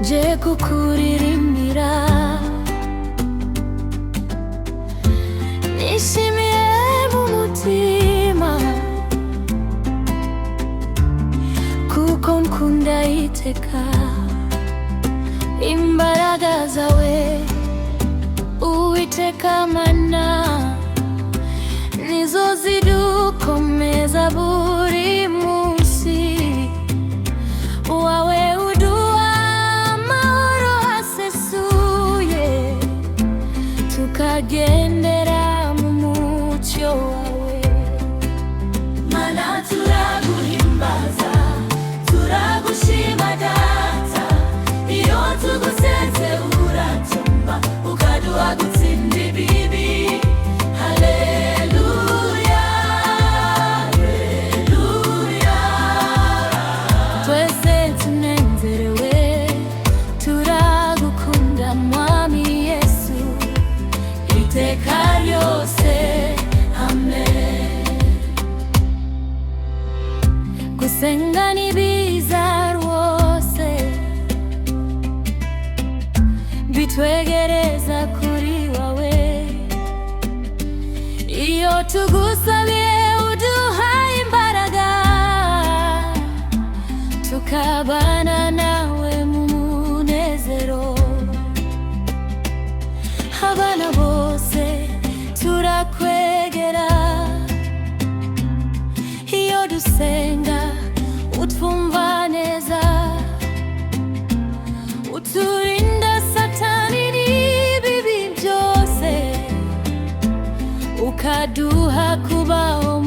nje kukuririmira, nishimiye mu mutima kuko nkunda iteka imbaraga zawe Uwiteka Mana, nizo zidukomeza buri munsi. Wawe uduha amahoro asesuye, tukagendera mu mucyo wawe. Mana turaguhimbaza, turagushima Data, iyo tugusenze uratumva, ukaduha gutsinda ibibi. Haleluya, haleluya. Twese tunezerewe, turagukunda Mwami Yesu, iteka ryose. Amen. Gusenga ni biza rwose, bitwegereza kuri wawe. Iyo tugusabiye uduha imbaraga, tukabana nawe mu munezero. Abana bose turakwegera, iyo dusenga utwumva neza, uturinda Satani n'ibibi byose, ukaduha kubaho